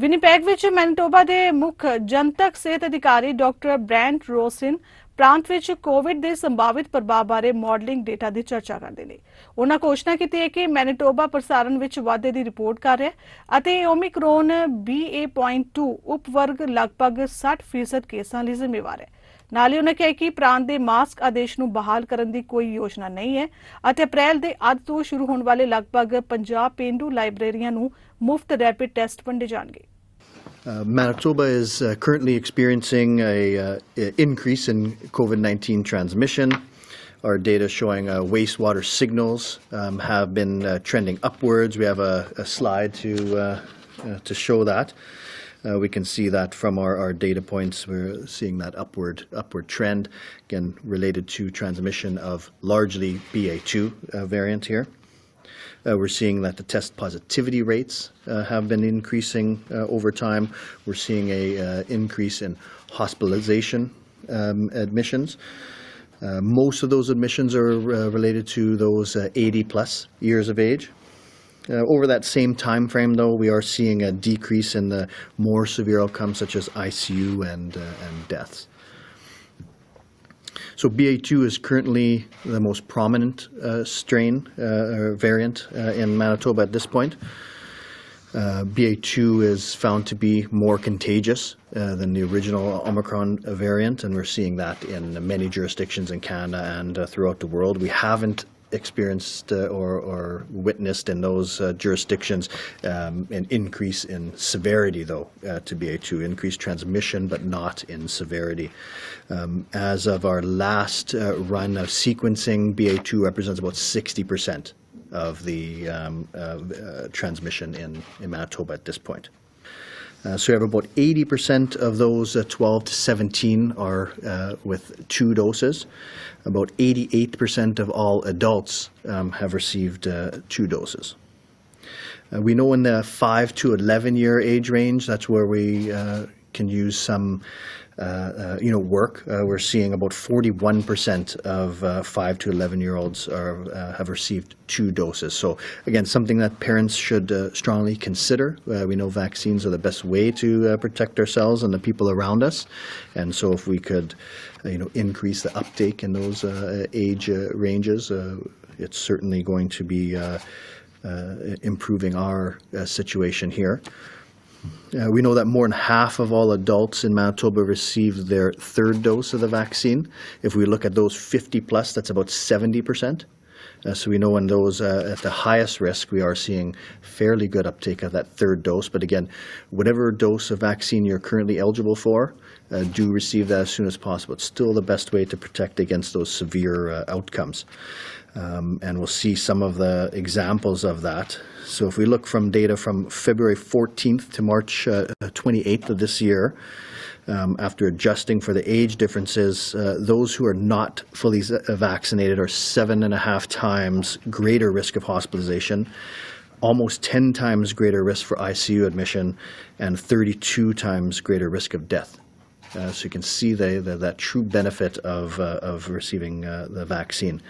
Winnipeg ਵਿੱਚ Manitoba ਦੇ ਮੁੱਖ ਜਨਤਕ ਸਿਹਤ ਅਧਿਕਾਰੀ ਡਾਕਟਰ ਬ੍ਰੈਂਟ ਰੋਸਿਨ ਪ੍ਰਾਂਤ ਵਿੱਚ ਕੋਵਿਡ ਦੇ ਸੰਭਾਵਿਤ ਪ੍ਰਭਾਵ ਬਾਰੇ ਮਾਡਲਿੰਗ ਡੇਟਾ ਦੀ ਚਰਚਾ ਕਰਦੇ ਨੇ। ਉਹਨਾਂ ਘੋਸ਼ਣਾ ਕੀਤੀ ਹੈ ਕਿ ਮੈਨੀਟੋਬਾ ਪ੍ਰਸਾਰਣ ਵਿੱਚ ਵਾਧੇ ਦੀ ਰਿਪੋਰਟ ਕਰ ਰਿਹਾ ਹੈ ਅਤੇ ਓਮਿਕਰੋਨ BA.2 ਉਪਵਰਗ ਲਗਭਗ 60% ਕੇਸਾਂ ਲਈ ਜ਼ਿੰਮੇਵਾਰ ਹੈ। ਨਾਲ ਹੀ ਉਹਨਾਂ ਕਿਹਾ ਕਿ ਪ੍ਰਾਂਤ ਦੇ ਮਾਸਕ ਆਦੇਸ਼ ਨੂੰ ਬਹਾਲ ਕਰਨ ਦੀ ਕੋਈ ਯੋਜਨਾ ਨਹੀਂ ਹੈ ਅਤੇ ਅਪ੍ਰੈਲ ਦੇ ਅੱਧ ਤੋਂ ਸ਼ੁਰੂ ਹੋਣ ਵਾਲੇ ਲਗਭਗ 50 ਪੇਂਡੂ ਲਾਇਬ੍ਰੇਰੀਆਂ ਨੂੰ ਮੁਫਤ ਰੈਪਿਡ ਟੈਸਟ ਵੰਡੇ ਜਾਣਗੇ। Manitoba is currently experiencing a increase in COVID-19 transmission. Our data showing wastewater signals have been trending upwards. We have a slide to show that. We can see that from our data points. We're seeing that upward trend, again related to transmission of largely BA.2 variant here. We're seeing that the test positivity rates have been increasing over time. We're seeing a increase in hospitalization admissions. Most of those admissions are related to those 80 plus years of age. Over that same time frame, though, we are seeing a decrease in the more severe outcomes such as ICU and deaths. So BA.2 is currently the most prominent strain or variant in Manitoba at this point. BA.2 is found to be more contagious than the original Omicron variant, and we're seeing that in many jurisdictions in Canada and throughout the world. We haven't experienced or witnessed in those jurisdictions an increase in severity, though, to BA.2, increased transmission but not in severity. As of our last run of sequencing, BA.2 represents about 60% of the transmission in Manitoba at this point. So we have about 80% of those 12 to 17 are with 2 doses. About 88% of all adults have received 2 doses. We know in the 5 to 11 year age range, that's where we can use some work. We're seeing about 41% of 5 to 11-year-olds have received 2 doses. So again, something that parents should strongly consider. We know vaccines are the best way to protect ourselves and the people around us, and so if we could, increase the uptake in those age ranges, it's certainly going to be improving our situation here. We know that more than half of all adults in Manitoba received their 3rd dose of the vaccine. If we look at those 50 plus, that's about 70%. So we know in those at the highest risk, we are seeing fairly good uptake of that 3rd dose. But again, whatever dose of vaccine you're currently eligible for, do receive that as soon as possible. It's still the best way to protect against those severe outcomes. And we'll see some of the examples of that. So if we look from data from February 14th to March 28th of this year, after adjusting for the age differences, those who are not fully vaccinated are 7.5 times greater risk of hospitalization, almost 10 times greater risk for ICU admission, and 32 times greater risk of death. So you can see that true benefit of receiving the vaccine.